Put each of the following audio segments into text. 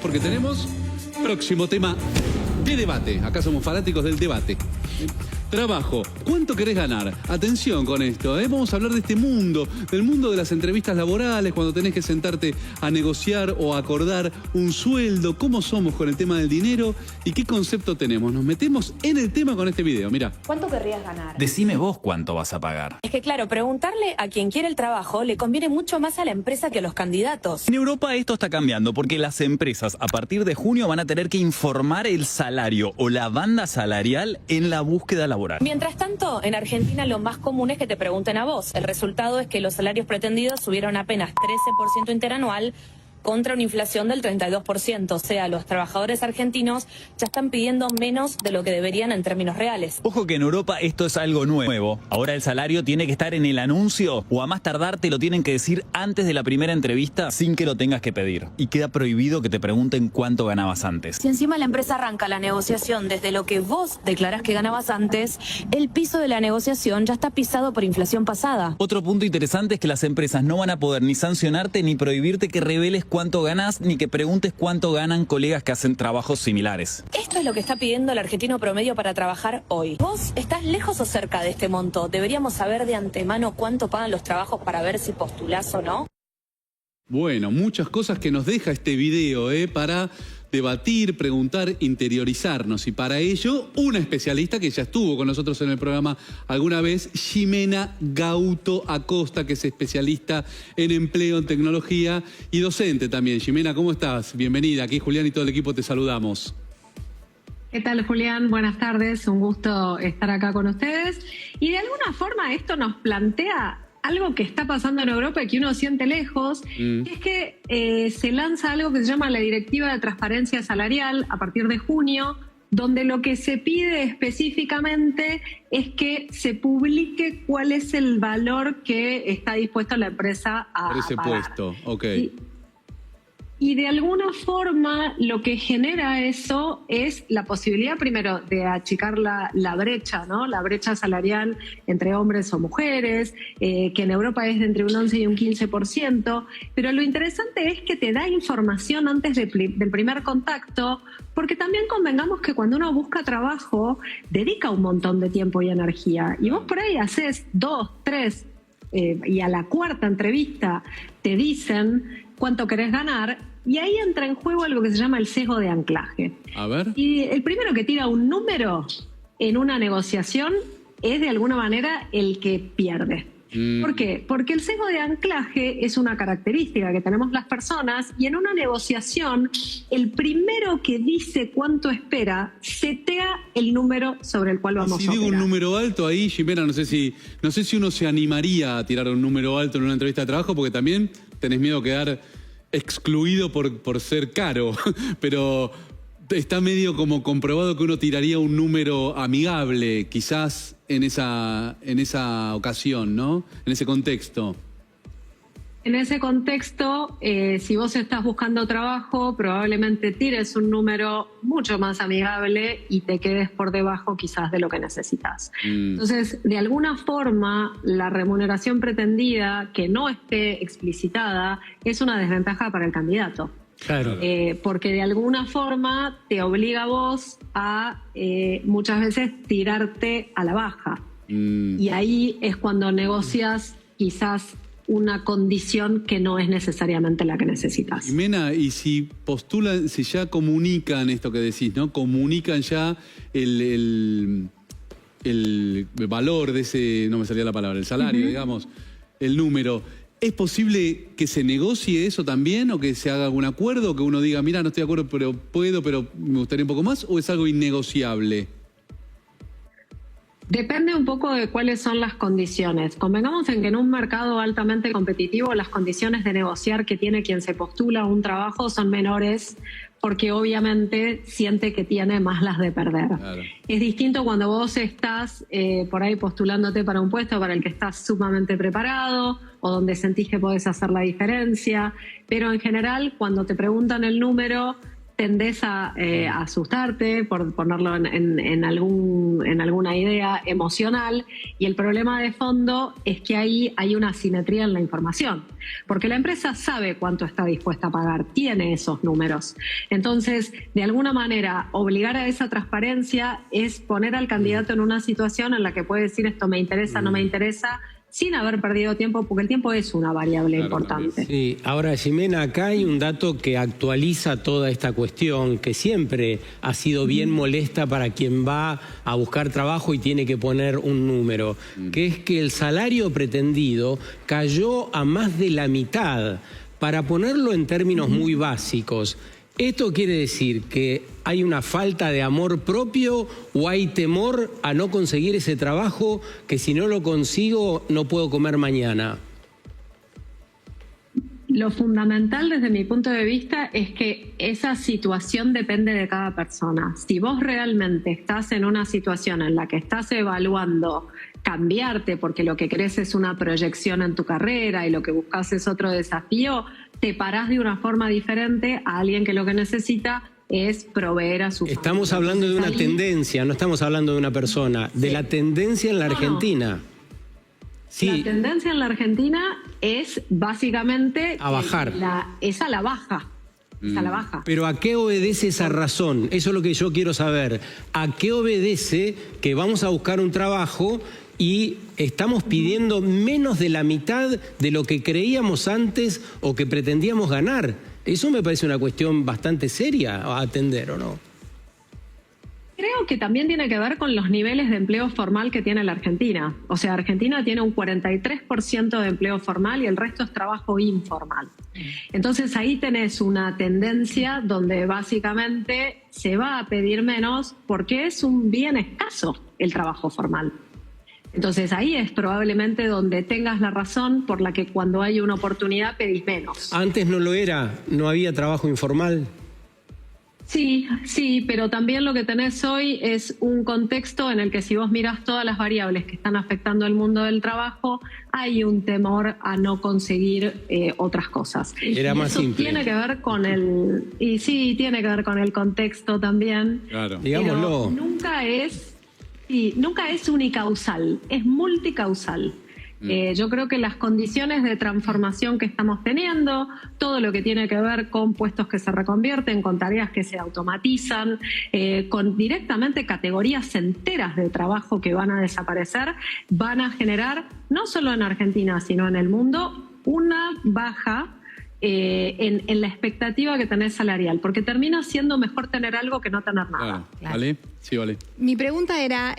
Porque tenemos próximo tema de debate. Acá somos fanáticos del debate. Trabajo. ¿Cuánto querés ganar? Atención con esto, ¿eh? Vamos a hablar de este mundo, del mundo de las entrevistas laborales, cuando tenés que sentarte a negociar o acordar un sueldo, cómo somos con el tema del dinero y qué concepto tenemos. Nos metemos en el tema con este video, mirá. ¿Cuánto querrías ganar? Decime vos cuánto vas a pagar. Es que claro, preguntarle a quien quiere el trabajo le conviene mucho más a la empresa que a los candidatos. En Europa esto está cambiando porque las empresas a partir de junio van a tener que informar el salario o la banda salarial en la búsqueda laboral. Mientras tanto, en Argentina lo más común es que te pregunten a vos. El resultado es que los salarios pretendidos subieron apenas 13% interanual contra una inflación del 32%. O sea, los trabajadores argentinos ya están pidiendo menos de lo que deberían en términos reales. Ojo que en Europa esto es algo nuevo. Ahora el salario tiene que estar en el anuncio o a más tardar te lo tienen que decir antes de la primera entrevista sin que lo tengas que pedir. Y queda prohibido que te pregunten cuánto ganabas antes. Si encima la empresa arranca la negociación desde lo que vos declarás que ganabas antes, el piso de la negociación ya está pisado por inflación pasada. Otro punto interesante es que las empresas no van a poder ni sancionarte ni prohibirte que reveles cuánto ganas ni que preguntes cuánto ganan colegas que hacen trabajos similares. Esto es lo que está pidiendo el argentino promedio para trabajar hoy. ¿Vos estás lejos o cerca de este monto? ¿Deberíamos saber de antemano cuánto pagan los trabajos para ver si postulás o no? Bueno, muchas cosas que nos deja este video, para debatir, preguntar, interiorizarnos. Y para ello, una especialista que ya estuvo con nosotros en el programa alguna vez, Ximena Gauto Acosta, que es especialista en empleo, en tecnología y docente también. Ximena, ¿cómo estás? Bienvenida. Aquí Julián y todo el equipo te saludamos. ¿Qué tal, Julián? Buenas tardes. Un gusto estar acá con ustedes. Y de alguna forma esto nos plantea algo que está pasando en Europa y que uno siente lejos, es que se lanza algo que se llama la Directiva de Transparencia Salarial a partir de junio, donde lo que se pide específicamente es que se publique cuál es el valor que está dispuesta la empresa a por ese pagar. puesto, ok. Y de alguna forma lo que genera eso es la posibilidad primero de achicar la brecha, ¿no? La brecha salarial entre hombres o mujeres, que en Europa es de entre un 11 y un 15%, pero lo interesante es que te da información antes del primer contacto, porque también convengamos que cuando uno busca trabajo, dedica un montón de tiempo y energía, y vos por ahí haces 2, 3, y a la cuarta entrevista te dicen cuánto querés ganar, y ahí entra en juego algo que se llama el sesgo de anclaje. A ver. Y el primero que tira un número en una negociación es de alguna manera el que pierde. ¿Por qué? Porque el sesgo de anclaje es una característica que tenemos las personas y en una negociación el primero que dice cuánto espera setea el número sobre el cual vamos a operar. Si digo un número alto ahí, Ximena, no sé si uno se animaría a tirar un número alto en una entrevista de trabajo porque también tenés miedo a quedar excluido por ser caro, pero está medio como comprobado que uno tiraría un número amigable, quizás en esa ocasión, ¿no? En ese contexto. En ese contexto, si vos estás buscando trabajo, probablemente tires un número mucho más amigable y te quedes por debajo quizás de lo que necesitas. Entonces, de alguna forma, la remuneración pretendida que no esté explicitada es una desventaja para el candidato. Claro. Porque de alguna forma te obliga a vos a muchas veces tirarte a la baja. Y ahí es cuando negocias quizás una condición que no es necesariamente la que necesitas. Ximena, y si postulan, si ya comunican esto que decís, ¿no? Comunican ya el valor de ese, no me salía la palabra, el salario, digamos, el número. ¿Es posible que se negocie eso también o que se haga algún acuerdo, o que uno diga, mira, no estoy de acuerdo, pero puedo, pero me gustaría un poco más, o es algo innegociable? Depende un poco de cuáles son las condiciones. Convengamos en que en un mercado altamente competitivo las condiciones de negociar que tiene quien se postula a un trabajo son menores porque obviamente siente que tiene más las de perder. Claro. Es distinto cuando vos estás por ahí postulándote para un puesto para el que estás sumamente preparado o donde sentís que podés hacer la diferencia, pero en general cuando te preguntan el número tendés a asustarte, por ponerlo en alguna idea emocional, y el problema de fondo es que ahí hay una asimetría en la información, porque la empresa sabe cuánto está dispuesta a pagar, tiene esos números. Entonces, de alguna manera, obligar a esa transparencia es poner al candidato en una situación en la que puede decir esto me interesa, no me interesa, sin haber perdido tiempo, porque el tiempo es una variable importante. Sí, ahora, Ximena, acá hay un dato que actualiza toda esta cuestión, que siempre ha sido bien molesta para quien va a buscar trabajo y tiene que poner un número, que es que el salario pretendido cayó a más de la mitad. Para ponerlo en términos muy básicos, ¿esto quiere decir que hay una falta de amor propio o hay temor a no conseguir ese trabajo que si no lo consigo no puedo comer mañana? Lo fundamental desde mi punto de vista es que esa situación depende de cada persona. Si vos realmente estás en una situación en la que estás evaluando cambiarte porque lo que querés es una proyección en tu carrera y lo que buscas es otro desafío, te parás de una forma diferente a alguien que lo que necesita es proveer a su familia. Estamos hablando de una tendencia, no estamos hablando de una persona, de la tendencia en la Argentina. Sí. La tendencia en la Argentina es básicamente a bajar. Es a la baja. Es a la baja. Pero ¿a qué obedece esa razón? Eso es lo que yo quiero saber. ¿A qué obedece que vamos a buscar un trabajo y estamos pidiendo menos de la mitad de lo que creíamos antes o que pretendíamos ganar? Eso me parece una cuestión bastante seria a atender, ¿o no? Creo que también tiene que ver con los niveles de empleo formal que tiene la Argentina. O sea, Argentina tiene un 43% de empleo formal y el resto es trabajo informal. Entonces ahí tenés una tendencia donde básicamente se va a pedir menos porque es un bien escaso el trabajo formal. Entonces ahí es probablemente donde tengas la razón por la que cuando hay una oportunidad pedís menos. Antes no lo era, no había trabajo informal. Sí, pero también lo que tenés hoy es un contexto en el que si vos mirás todas las variables que están afectando el mundo del trabajo, hay un temor a no conseguir otras cosas. Era más simple. Tiene que ver con tiene que ver con el contexto también. Claro. Digámoslo. Nunca es unicausal, es multicausal. Yo creo que las condiciones de transformación que estamos teniendo, todo lo que tiene que ver con puestos que se reconvierten, con tareas que se automatizan, con directamente categorías enteras de trabajo que van a desaparecer, van a generar, no solo en Argentina, sino en el mundo, una baja en la expectativa que tenés salarial, porque termina siendo mejor tener algo que no tener nada. Claro. ¿Vale? Sí, vale. Mi pregunta era...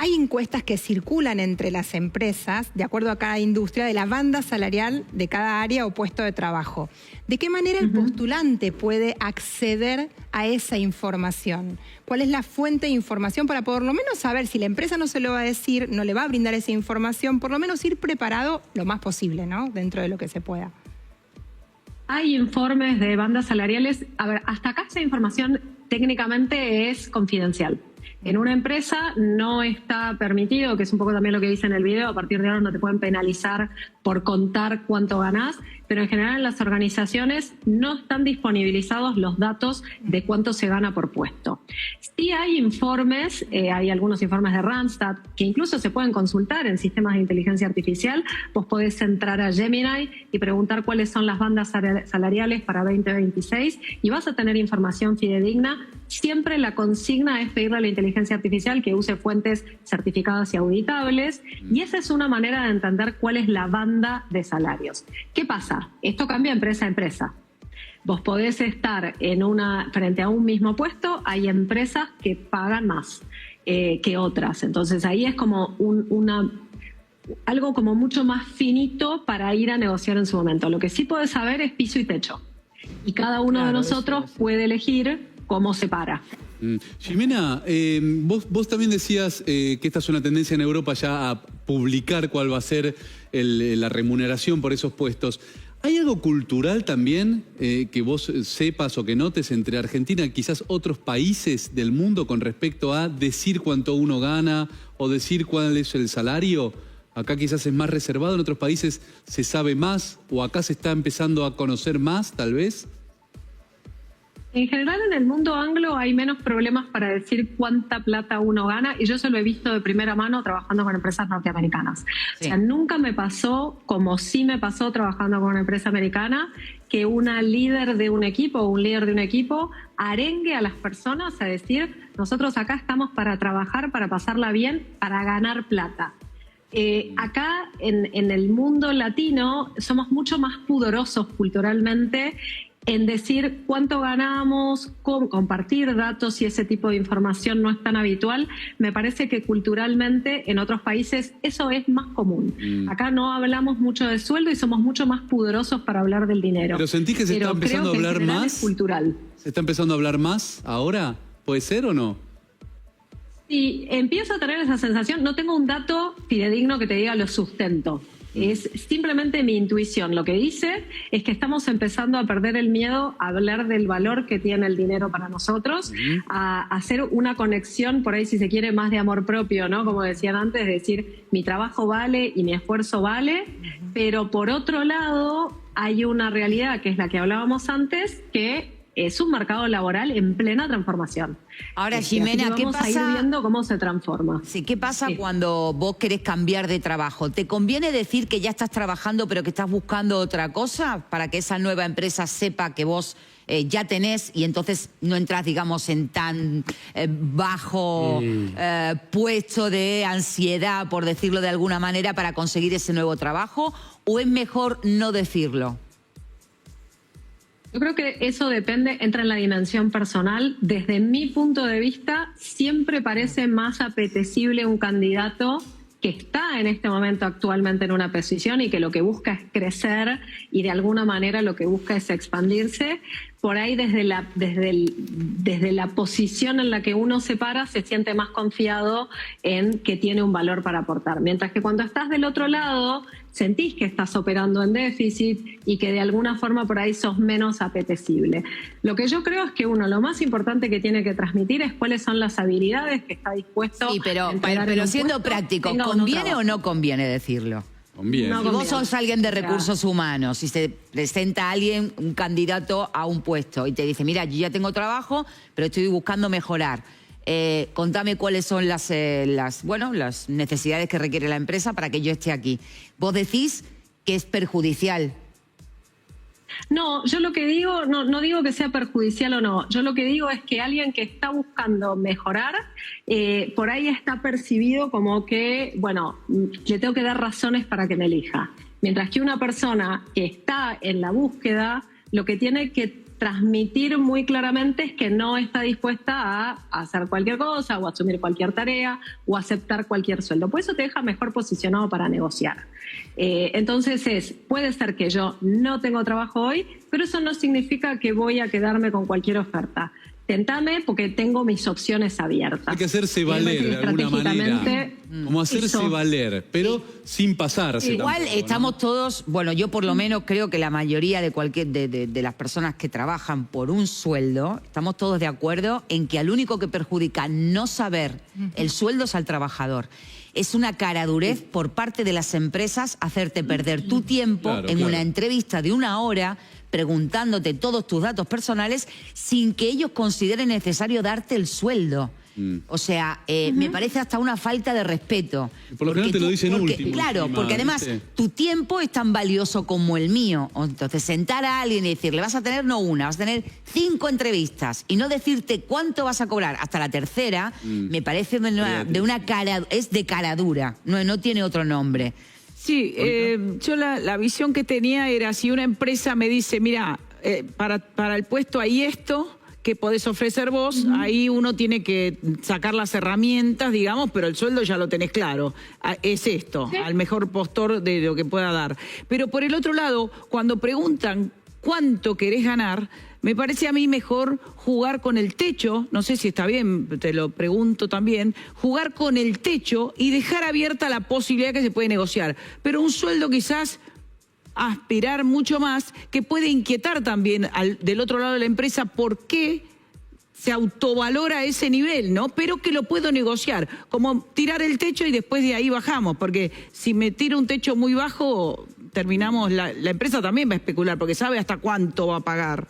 hay encuestas que circulan entre las empresas, de acuerdo a cada industria, de la banda salarial de cada área o puesto de trabajo. ¿De qué manera el postulante puede acceder a esa información? ¿Cuál es la fuente de información para por lo menos saber si la empresa no se lo va a decir, no le va a brindar esa información, por lo menos ir preparado lo más posible, ¿no? Dentro de lo que se pueda. Hay informes de bandas salariales. A ver, hasta acá esa información técnicamente es confidencial. En una empresa no está permitido, que es un poco también lo que dice en el video, a partir de ahora no te pueden penalizar por contar cuánto ganás, pero en general en las organizaciones no están disponibilizados los datos de cuánto se gana por puesto. Sí hay informes, hay algunos informes de Randstad que incluso se pueden consultar en sistemas de inteligencia artificial. Vos podés entrar a Gemini y preguntar cuáles son las bandas salariales para 2026 y vas a tener información fidedigna. Siempre la consigna es pedirle a la inteligencia artificial que use fuentes certificadas y auditables, y esa es una manera de entender cuál es la banda de salarios. ¿Qué pasa? Esto cambia empresa a empresa. Vos podés estar frente a un mismo puesto, hay empresas que pagan más que otras. Entonces ahí es como algo como mucho más finito para ir a negociar en su momento. Lo que sí podés saber es piso y techo. Y cada uno de nosotros puede elegir cómo se para. Ximena, vos también decías que esta es una tendencia en Europa ya a publicar cuál va a ser la remuneración por esos puestos. ¿Hay algo cultural también que vos sepas o que notes entre Argentina y quizás otros países del mundo con respecto a decir cuánto uno gana o decir cuál es el salario? Acá quizás es más reservado, en otros países se sabe más o acá se está empezando a conocer más, tal vez. En general, en el mundo anglo hay menos problemas para decir cuánta plata uno gana, y yo eso lo he visto de primera mano trabajando con empresas norteamericanas. Sí. O sea, nunca me pasó, como sí me pasó trabajando con una empresa americana, que una líder de un equipo o un líder de un equipo arengue a las personas a decir, nosotros acá estamos para trabajar, para pasarla bien, para ganar plata. Acá en el mundo latino somos mucho más pudorosos culturalmente en decir cuánto ganamos, compartir datos y ese tipo de información no es tan habitual. Me parece que culturalmente en otros países eso es más común. Acá no hablamos mucho de sueldo y somos mucho más pudorosos para hablar del dinero. ¿Pero sentís que se está empezando a hablar más? Es cultural. ¿Se está empezando a hablar más ahora? ¿Puede ser o no? Sí, empiezo a tener esa sensación. No tengo un dato fidedigno que te diga lo sustento. Es simplemente mi intuición. Lo que dice es que estamos empezando a perder el miedo a hablar del valor que tiene el dinero para nosotros, a hacer una conexión, por ahí si se quiere, más de amor propio, ¿no? Como decían antes, decir, mi trabajo vale y mi esfuerzo vale, pero por otro lado hay una realidad que es la que hablábamos antes, que es un mercado laboral en plena transformación. Ahora, Ximena, ¿qué pasa? Vamos a ir viendo cómo se transforma. Sí, ¿qué pasa cuando vos querés cambiar de trabajo? ¿Te conviene decir que ya estás trabajando pero que estás buscando otra cosa para que esa nueva empresa sepa que vos ya tenés y entonces no entras, digamos, en tan bajo puesto de ansiedad, por decirlo de alguna manera, para conseguir ese nuevo trabajo? ¿O es mejor no decirlo? Yo creo que eso depende, entra en la dimensión personal. Desde mi punto de vista, siempre parece más apetecible un candidato que está en este momento actualmente en una posición y que lo que busca es crecer y de alguna manera lo que busca es expandirse. Por ahí desde la posición en la que uno se para se siente más confiado en que tiene un valor para aportar. Mientras que cuando estás del otro lado sentís que estás operando en déficit y que de alguna forma por ahí sos menos apetecible. Lo que yo creo es que lo más importante que tiene que transmitir es cuáles son las habilidades que está dispuesto a entregar. Pero siendo práctico, ¿conviene o no conviene decirlo? Conviene. Si vos sos alguien de recursos humanos y se presenta alguien, un candidato a un puesto y te dice, mira, yo ya tengo trabajo, pero estoy buscando mejorar. Contame cuáles son las necesidades que requiere la empresa para que yo esté aquí. Vos decís que es perjudicial. No, yo lo que digo, no digo que sea perjudicial o no, yo lo que digo es que alguien que está buscando mejorar, por ahí está percibido como que, le tengo que dar razones para que me elija. Mientras que una persona que está en la búsqueda, lo que tiene que transmitir muy claramente es que no está dispuesta a hacer cualquier cosa o asumir cualquier tarea o aceptar cualquier sueldo. Por eso te deja mejor posicionado para negociar. Entonces puede ser que yo no tengo trabajo hoy, pero eso no significa que voy a quedarme con cualquier oferta. Tentame porque tengo mis opciones abiertas. Hay que hacerse valer de alguna manera. Como hacerse valer, pero sin pasarse. Igual tampoco, estamos todos, yo por lo menos creo que la mayoría de las personas que trabajan por un sueldo, estamos todos de acuerdo en que al único que perjudica no saber el sueldo es al trabajador. Es una caradurez por parte de las empresas hacerte perder tu tiempo en una entrevista de 1 hora preguntándote todos tus datos personales sin que ellos consideren necesario darte el sueldo. O sea, me parece hasta una falta de respeto. Por lo general te lo dicen último. Claro, porque además tu tiempo es tan valioso como el mío. Entonces, sentar a alguien y decirle, vas a tener no una, vas a tener 5 entrevistas y no decirte cuánto vas a cobrar hasta la tercera, me parece de una cara, es de caradura, no tiene otro nombre. Sí, yo la visión que tenía era, si una empresa me dice, mira, para el puesto hay esto que podés ofrecer vos, ahí uno tiene que sacar las herramientas, digamos, pero el sueldo ya lo tenés claro. Es esto, al mejor postor de lo que pueda dar. Pero por el otro lado, cuando preguntan cuánto querés ganar, me parece a mí mejor jugar con el techo, no sé si está bien, te lo pregunto también, jugar con el techo y dejar abierta la posibilidad que se puede negociar. Pero un sueldo quizás aspirar mucho más, que puede inquietar también del otro lado de la empresa por qué se autovalora ese nivel, ¿no? Pero que lo puedo negociar, como tirar el techo y después de ahí bajamos, porque si me tiro un techo muy bajo, terminamos, la empresa también va a especular, porque sabe hasta cuánto va a pagar.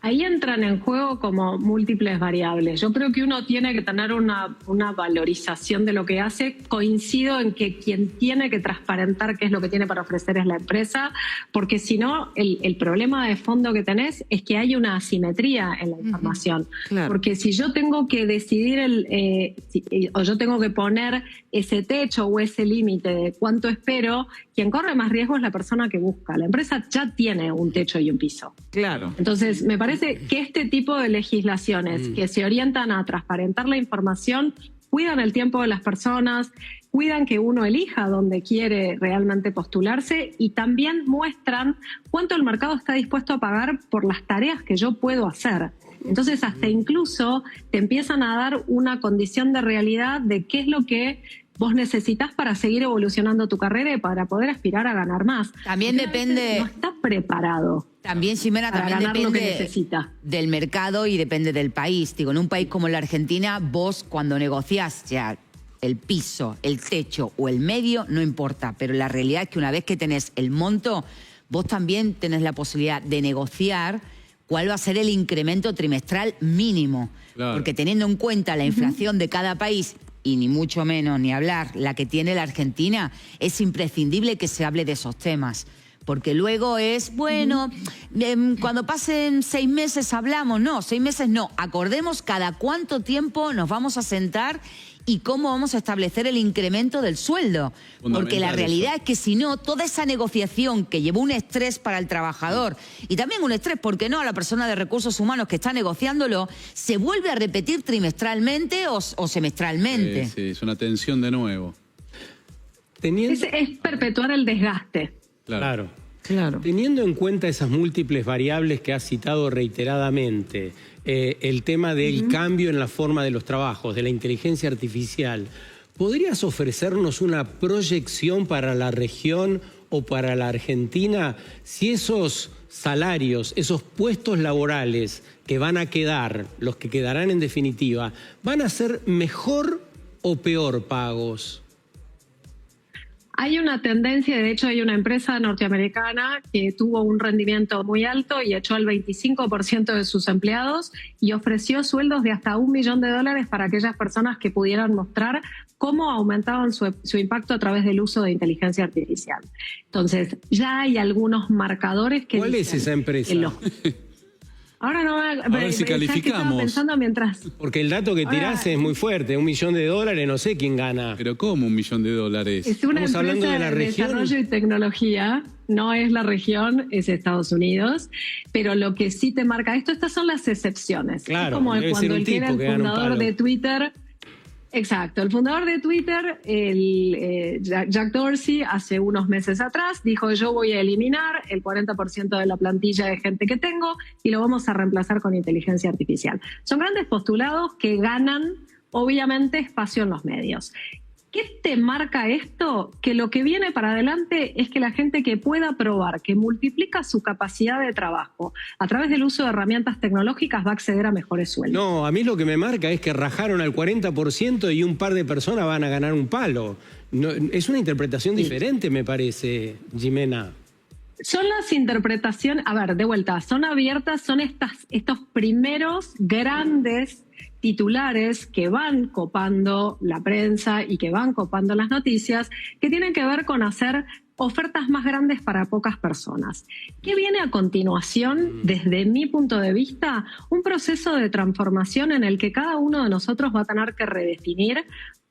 Ahí entran en juego como múltiples variables. Yo creo que uno tiene que tener una valorización de lo que hace. Coincido en que quien tiene que transparentar qué es lo que tiene para ofrecer es la empresa, porque si no, el problema de fondo que tenés es que hay una asimetría en la información. Claro. Porque si yo tengo que decidir o yo tengo que poner ese techo o ese límite de cuánto espero, quien corre más riesgo es la persona que busca. La empresa ya tiene un techo y un piso. Claro. Entonces, me parece que este tipo de legislaciones que se orientan a transparentar la información cuidan el tiempo de las personas, cuidan que uno elija dónde quiere realmente postularse y también muestran cuánto el mercado está dispuesto a pagar por las tareas que yo puedo hacer. Entonces, hasta incluso te empiezan a dar una condición de realidad de qué es lo que vos necesitas para seguir evolucionando tu carrera y para poder aspirar a ganar más. También porque depende... no está preparado. También, Ximena, para también ganar lo que depende necesita. del mercado y depende del país. Digo, en un país como la Argentina, vos cuando negociás ya el piso, el techo o el medio, no importa. Pero la realidad es que una vez que tenés el monto, vos también tenés la posibilidad de negociar cuál va a ser el incremento trimestral mínimo. Claro. Porque teniendo en cuenta la inflación de cada país, y ni mucho menos ni hablar, la que tiene la Argentina, es imprescindible que se hable de esos temas. Porque luego es, bueno, cuando pasen 6 meses hablamos. No, 6 meses no. Acordemos cada cuánto tiempo nos vamos a sentar y cómo vamos a establecer el incremento del sueldo. Porque la realidad es que si no, toda esa negociación que llevó un estrés para el trabajador y también un estrés, ¿por qué no?, a la persona de recursos humanos que está negociándolo, se vuelve a repetir trimestralmente o semestralmente. Sí, es una tensión de nuevo. Es perpetuar el desgaste. Claro. Teniendo en cuenta esas múltiples variables que has citado reiteradamente, el tema del cambio en la forma de los trabajos, de la inteligencia artificial, ¿podrías ofrecernos una proyección para la región o para la Argentina si esos salarios, esos puestos laborales que van a quedar, los que quedarán en definitiva, van a ser mejor o peor pagos? Hay una tendencia, de hecho hay una empresa norteamericana que tuvo un rendimiento muy alto y echó al 25% de sus empleados y ofreció sueldos de hasta $1 millón para aquellas personas que pudieran mostrar cómo aumentaban su impacto a través del uso de inteligencia artificial. Entonces, ya hay algunos marcadores que... ¿Cuál es esa empresa? Ahora no, a ver si calificamos. Pensando mientras... Porque el dato que tiraste es muy fuerte, $1 millón, no sé quién gana. Pero ¿cómo $1 millón? Es una empresa hablando de la región. Desarrollo y tecnología, no es la región, es Estados Unidos, pero lo que sí te marca estas son las excepciones. Claro, es como debe cuando ser un el que era el tipo que gana un fundador palo. de Twitter... Exacto, el fundador de Twitter, Jack Dorsey, hace unos meses atrás dijo: yo voy a eliminar el 40% de la plantilla de gente que tengo y lo vamos a reemplazar con inteligencia artificial. Son grandes postulados que ganan, obviamente, espacio en los medios. ¿Qué te marca esto? Que lo que viene para adelante es que la gente que pueda probar, que multiplica su capacidad de trabajo a través del uso de herramientas tecnológicas, va a acceder a mejores sueldos. No, a mí lo que me marca es que rajaron al 40% y un par de personas van a ganar un palo. No, es una interpretación diferente, me parece, Ximena. Son las interpretaciones, a ver, de vuelta, son abiertas, son estos primeros grandes titulares que van copando la prensa y que van copando las noticias, que tienen que ver con hacer ofertas más grandes para pocas personas. ¿Qué viene a continuación? Desde mi punto de vista, un proceso de transformación en el que cada uno de nosotros va a tener que redefinir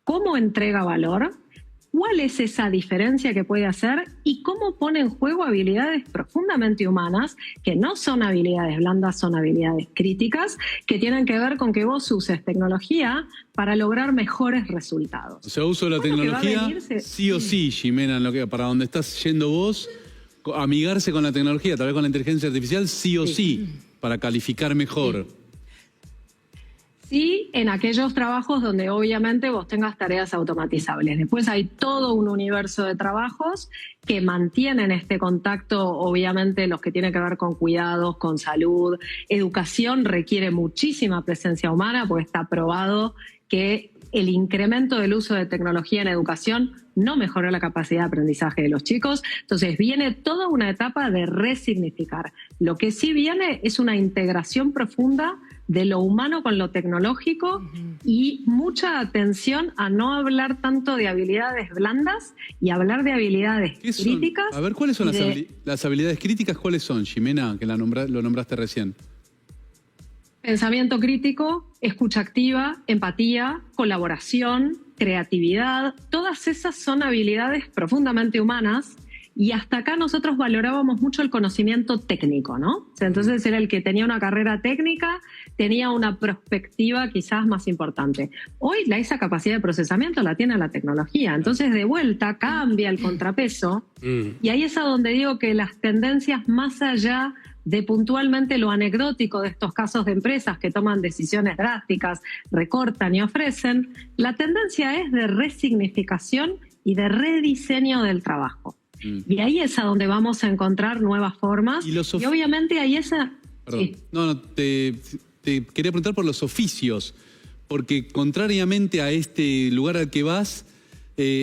cómo entrega valor, cuál es esa diferencia que puede hacer y cómo pone en juego habilidades profundamente humanas, que no son habilidades blandas, son habilidades críticas, que tienen que ver con que vos uses tecnología para lograr mejores resultados. O sea, uso de la tecnología sí o sí, Ximena, para donde estás yendo vos, amigarse con la tecnología, tal vez con la inteligencia artificial, sí o sí, para calificar mejor. Sí, en aquellos trabajos donde obviamente vos tengas tareas automatizables. Después hay todo un universo de trabajos que mantienen este contacto, obviamente los que tienen que ver con cuidados, con salud. Educación requiere muchísima presencia humana porque está probado que el incremento del uso de tecnología en educación no mejoró la capacidad de aprendizaje de los chicos. Entonces viene toda una etapa de resignificar. Lo que sí viene es una integración profunda de lo humano con lo tecnológico y mucha atención a no hablar tanto de habilidades blandas y hablar de habilidades críticas. A ver, ¿cuáles son las habilidades críticas? ¿Cuáles son, Ximena, que lo nombraste recién? Pensamiento crítico, escucha activa, empatía, colaboración, creatividad. Todas esas son habilidades profundamente humanas. Y hasta acá nosotros valorábamos mucho el conocimiento técnico, ¿no? O sea, entonces era el que tenía una carrera técnica, tenía una perspectiva quizás más importante. Hoy esa capacidad de procesamiento la tiene la tecnología. Entonces, de vuelta, cambia el contrapeso. Y ahí es a donde digo que las tendencias más allá de puntualmente lo anecdótico de estos casos de empresas que toman decisiones drásticas, recortan y ofrecen, la tendencia es de resignificación y de rediseño del trabajo. Y ahí es a donde vamos a encontrar nuevas formas. Y obviamente ahí esa... Perdón. Sí. No, te quería preguntar por los oficios, porque contrariamente a este lugar al que vas,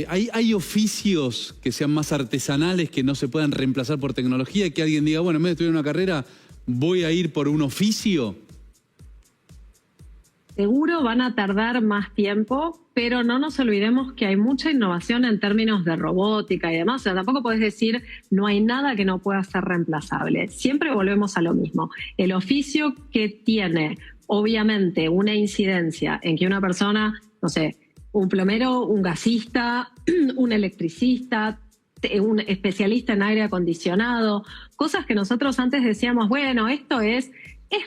¿hay oficios que sean más artesanales, que no se puedan reemplazar por tecnología, que alguien diga, bueno, en vez de estudiar una carrera, voy a ir por un oficio? Seguro van a tardar más tiempo, pero no nos olvidemos que hay mucha innovación en términos de robótica y demás. O sea, tampoco podés decir no hay nada que no pueda ser reemplazable. Siempre volvemos a lo mismo. El oficio que tiene, obviamente, una incidencia en que una persona, no sé, un plomero, un gasista, un electricista, un especialista en aire acondicionado, cosas que nosotros antes decíamos, bueno, esto es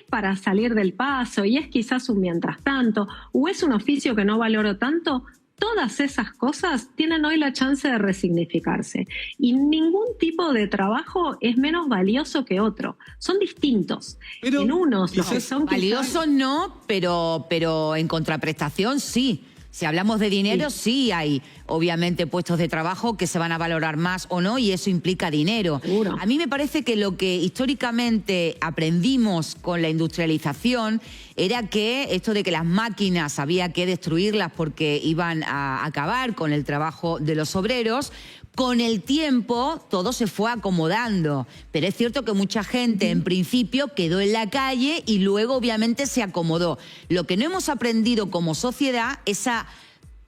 para salir del paso y es quizás un mientras tanto, o es un oficio que no valoro tanto. Todas esas cosas tienen hoy la chance de resignificarse. Y ningún tipo de trabajo es menos valioso que otro. Son distintos. Pero en unos los que son valiosos no, pero en contraprestación sí. Si hablamos de dinero, sí hay obviamente puestos de trabajo que se van a valorar más o no, y eso implica dinero. Seguro. A mí me parece que lo que históricamente aprendimos con la industrialización era que esto de que las máquinas había que destruirlas porque iban a acabar con el trabajo de los obreros, con el tiempo todo se fue acomodando, pero es cierto que mucha gente en principio quedó en la calle y luego obviamente se acomodó. Lo que no hemos aprendido como sociedad es a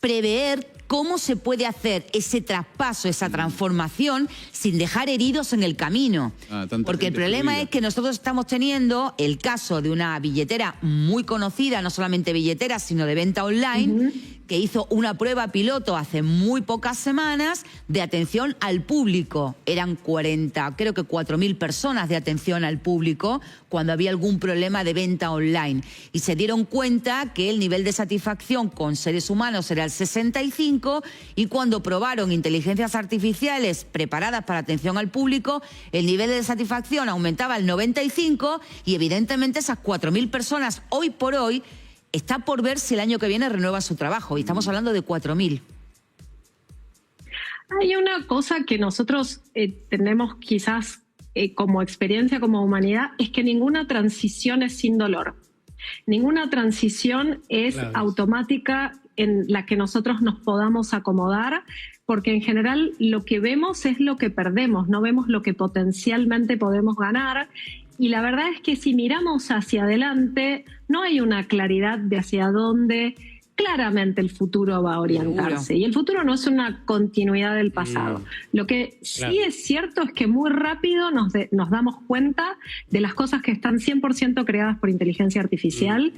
prever cómo se puede hacer ese traspaso, esa transformación sin dejar heridos en el camino. Porque el problema es que nosotros estamos teniendo el caso de una billetera muy conocida, no solamente billetera, sino de venta online, que hizo una prueba piloto hace muy pocas semanas de atención al público. Eran 4.000 personas de atención al público cuando había algún problema de venta online. Y se dieron cuenta que el nivel de satisfacción con seres humanos era el 65%, y cuando probaron inteligencias artificiales preparadas para atención al público, el nivel de satisfacción aumentaba al 95%, y evidentemente esas 4.000 personas hoy por hoy está por ver si el año que viene renueva su trabajo, y estamos hablando de 4.000. Hay una cosa que nosotros tenemos quizás como experiencia, como humanidad, es que ninguna transición es sin dolor. Ninguna transición es automática en la que nosotros nos podamos acomodar, porque en general lo que vemos es lo que perdemos, no vemos lo que potencialmente podemos ganar. Y la verdad es que si miramos hacia adelante, no hay una claridad de hacia dónde claramente el futuro va a orientarse. Y el futuro no es una continuidad del pasado. Lo que sí es cierto es que muy rápido nos damos cuenta de las cosas que están 100% creadas por inteligencia artificial.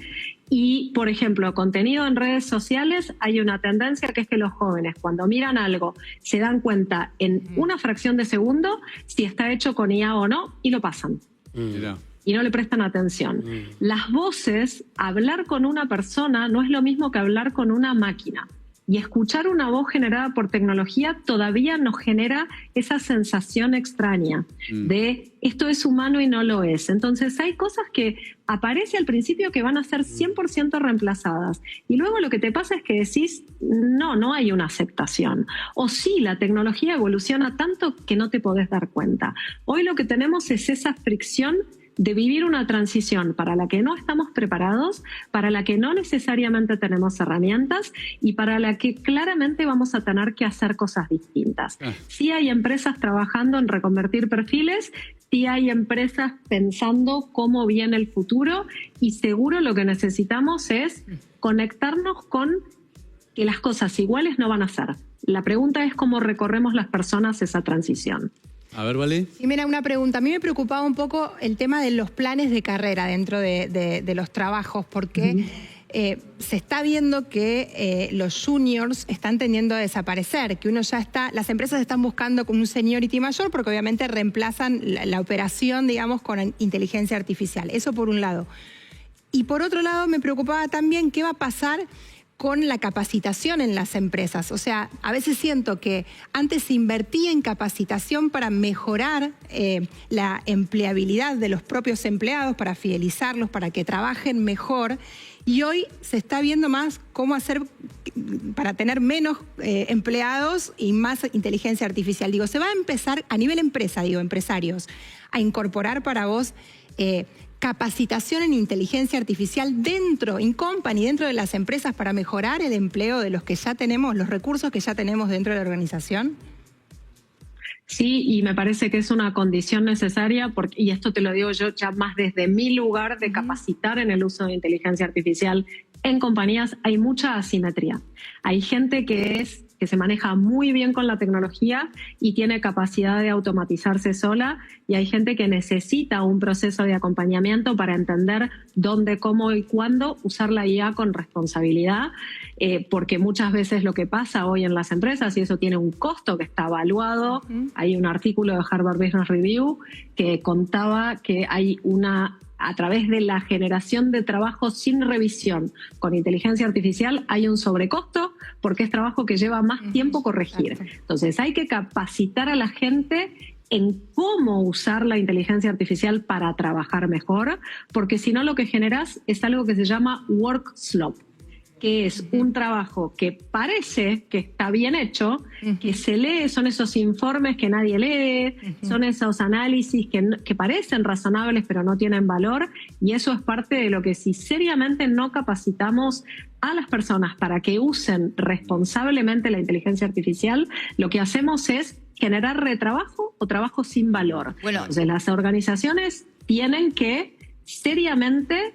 Y, por ejemplo, contenido en redes sociales, hay una tendencia que es que los jóvenes, cuando miran algo, se dan cuenta en una fracción de segundo si está hecho con IA o no, y lo pasan. Y no le prestan atención. Las voces, hablar con una persona no es lo mismo que hablar con una máquina. Y escuchar una voz generada por tecnología todavía nos genera esa sensación extraña de esto es humano y no lo es. Entonces hay cosas que aparece al principio que van a ser 100% reemplazadas. Y luego lo que te pasa es que decís, no hay una aceptación. O sí, la tecnología evoluciona tanto que no te podés dar cuenta. Hoy lo que tenemos es esa fricción de vivir una transición para la que no estamos preparados, para la que no necesariamente tenemos herramientas y para la que claramente vamos a tener que hacer cosas distintas. Sí hay empresas trabajando en reconvertir perfiles, sí hay empresas pensando cómo viene el futuro y seguro lo que necesitamos es conectarnos con que las cosas iguales no van a ser. La pregunta es cómo recorremos las personas esa transición. A ver, Vale. Y mira, una pregunta. A mí me preocupaba un poco el tema de los planes de carrera dentro de los trabajos, porque se está viendo que los juniors están tendiendo a desaparecer, que uno ya está, las empresas están buscando con un seniority mayor porque obviamente reemplazan la operación, digamos, con inteligencia artificial. Eso por un lado. Y por otro lado me preocupaba también qué va a pasar con la capacitación en las empresas. O sea, a veces siento que antes se invertía en capacitación para mejorar la empleabilidad de los propios empleados, para fidelizarlos, para que trabajen mejor. Y hoy se está viendo más cómo hacer para tener menos empleados y más inteligencia artificial. Digo, se va a empezar a nivel empresa, digo, empresarios, a incorporar para vos capacitación en inteligencia artificial dentro, in company, dentro de las empresas para mejorar el empleo de los que ya tenemos, los recursos que ya tenemos dentro de la organización? Sí, y me parece que es una condición necesaria, porque, y esto te lo digo yo ya más desde mi lugar de capacitar en el uso de inteligencia artificial en compañías, hay mucha asimetría. Hay gente que se maneja muy bien con la tecnología y tiene capacidad de automatizarse sola, y hay gente que necesita un proceso de acompañamiento para entender dónde, cómo y cuándo usar la IA con responsabilidad, porque muchas veces lo que pasa hoy en las empresas, y eso tiene un costo que está evaluado, hay un artículo de Harvard Business Review que contaba que hay a través de la generación de trabajo sin revisión con inteligencia artificial hay un sobrecosto porque es trabajo que lleva más tiempo corregir. Entonces hay que capacitar a la gente en cómo usar la inteligencia artificial para trabajar mejor, porque si no lo que generas es algo que se llama work slop, que es un trabajo que parece que está bien hecho, que se lee, son esos informes que nadie lee, son esos análisis que parecen razonables pero no tienen valor, y eso es parte de lo que si seriamente no capacitamos a las personas para que usen responsablemente la inteligencia artificial, lo que hacemos es generar retrabajo o trabajo sin valor. Bueno, entonces las organizaciones tienen que seriamente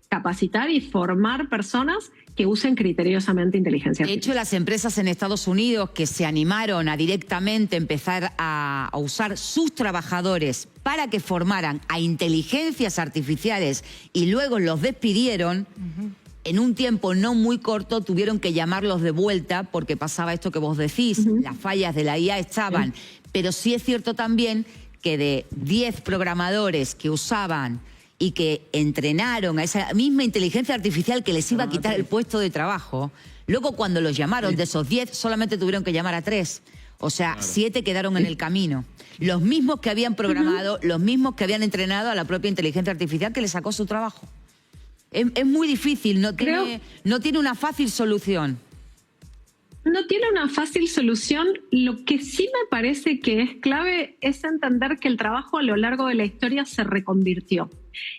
capacitar y formar personas que usen criteriosamente inteligencia artificial. De hecho, las empresas en Estados Unidos que se animaron a directamente empezar a usar sus trabajadores para que formaran a inteligencias artificiales y luego los despidieron, en un tiempo no muy corto tuvieron que llamarlos de vuelta porque pasaba esto que vos decís, las fallas de la IA estaban. Pero sí es cierto también que de 10 programadores que usaban y que entrenaron a esa misma inteligencia artificial que les iba a quitar el puesto de trabajo, luego cuando los llamaron de esos 10 solamente tuvieron que llamar a 3. O sea, 7 quedaron en el camino. Los mismos que habían programado, los mismos que habían entrenado a la propia inteligencia artificial que le sacó su trabajo. Es muy difícil, no tiene una fácil solución. No tiene una fácil solución. Lo que sí me parece que es clave es entender que el trabajo a lo largo de la historia se reconvirtió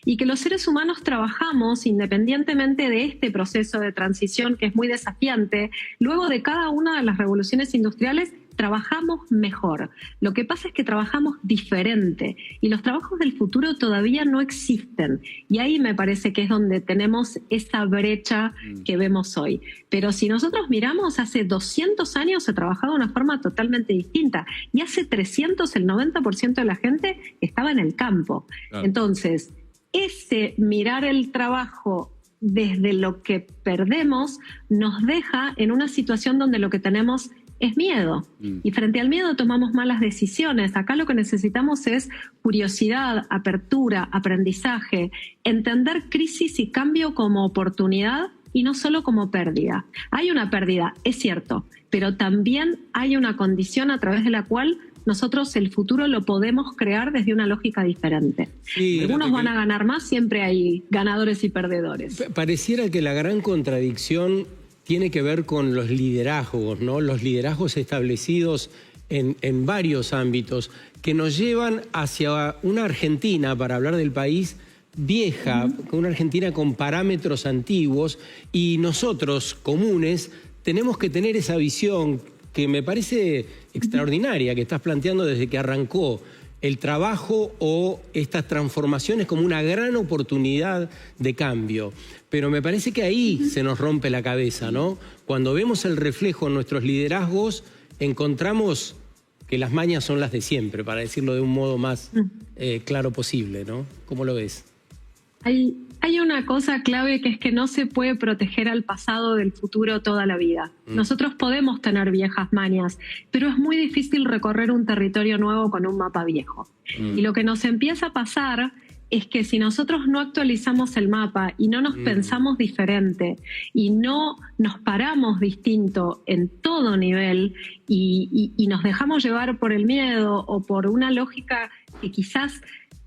y que los seres humanos trabajamos independientemente de este proceso de transición que es muy desafiante. Luego de cada una de las revoluciones industriales trabajamos mejor. Lo que pasa es que trabajamos diferente y los trabajos del futuro todavía no existen. Y ahí me parece que es donde tenemos esa brecha que vemos hoy. Pero si nosotros miramos, hace 200 años se trabajaba de una forma totalmente distinta y hace 300 el 90% de la gente estaba en el campo. Claro. Entonces, ese mirar el trabajo desde lo que perdemos nos deja en una situación donde lo que tenemos es miedo. Y frente al miedo tomamos malas decisiones. Acá lo que necesitamos es curiosidad, apertura, aprendizaje, entender crisis y cambio como oportunidad y no solo como pérdida. Hay una pérdida, es cierto, pero también hay una condición a través de la cual nosotros el futuro lo podemos crear desde una lógica diferente. Sí, algunos van a ganar más, siempre hay ganadores y perdedores. Pareciera que la gran contradicción tiene que ver con los liderazgos, ¿no? Los liderazgos establecidos en varios ámbitos que nos llevan hacia una Argentina, para hablar del país, vieja, una Argentina con parámetros antiguos, y nosotros, comunes, tenemos que tener esa visión que me parece extraordinaria, que estás planteando desde que arrancó el trabajo o estas transformaciones como una gran oportunidad de cambio. Pero me parece que ahí se nos rompe la cabeza, ¿no? Cuando vemos el reflejo en nuestros liderazgos, encontramos que las mañas son las de siempre, para decirlo de un modo más claro posible, ¿no? ¿Cómo lo ves? Hay una cosa clave, que es que no se puede proteger al pasado del futuro toda la vida. Nosotros podemos tener viejas mañas, pero es muy difícil recorrer un territorio nuevo con un mapa viejo. Y lo que nos empieza a pasar es que si nosotros no actualizamos el mapa y no nos pensamos diferente y no nos paramos distinto en todo nivel y nos dejamos llevar por el miedo o por una lógica que quizás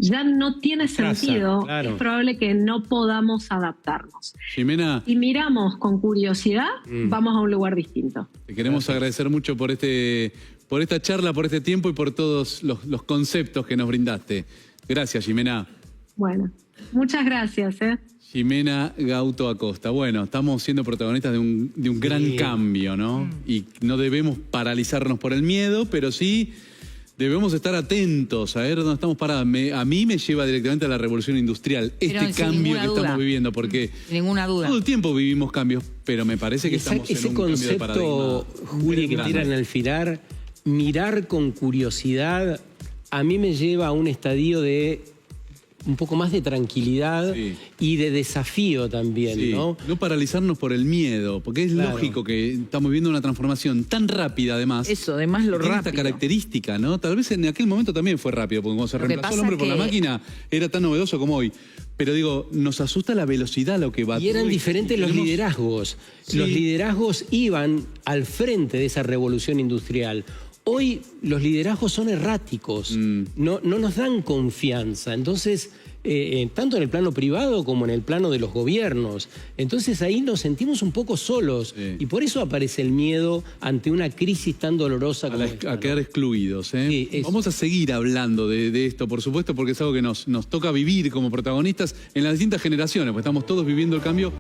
ya no tiene sentido, claro, es probable que no podamos adaptarnos. Jimena, si miramos con curiosidad, vamos a un lugar distinto. Te queremos agradecer mucho por esta charla, por este tiempo y por todos los conceptos que nos brindaste. Gracias, Jimena. Bueno, muchas gracias. Jimena Gauto Acosta. Bueno, estamos siendo protagonistas de un gran cambio, ¿no? Y no debemos paralizarnos por el miedo, pero sí debemos estar atentos a ver dónde estamos parados. A mí me lleva directamente a la revolución industrial, este cambio que estamos viviendo, porque sin ninguna duda, todo el tiempo vivimos cambios, pero me parece que estamos en un cambio de paradigma. Ese concepto, Juli, que tiran al final, mirar con curiosidad, a mí me lleva a un estadio de un poco más de tranquilidad y de desafío también, ¿no? No paralizarnos por el miedo, porque es lógico que estamos viviendo una transformación tan rápida, además. Eso, además lo rápido. Esta característica, ¿no? Tal vez en aquel momento también fue rápido, porque cuando se reemplazó el hombre por la máquina era tan novedoso como hoy. Pero digo, nos asusta la velocidad a lo que va. Y eran diferentes los liderazgos. Los liderazgos iban al frente de esa revolución industrial. Hoy los liderazgos son erráticos, no nos dan confianza. Entonces, tanto en el plano privado como en el plano de los gobiernos. Entonces ahí nos sentimos un poco solos y por eso aparece el miedo ante una crisis tan dolorosa como esta, a quedar excluidos. Sí, vamos a seguir hablando de esto, por supuesto, porque es algo que nos toca vivir como protagonistas en las distintas generaciones, porque estamos todos viviendo el cambio.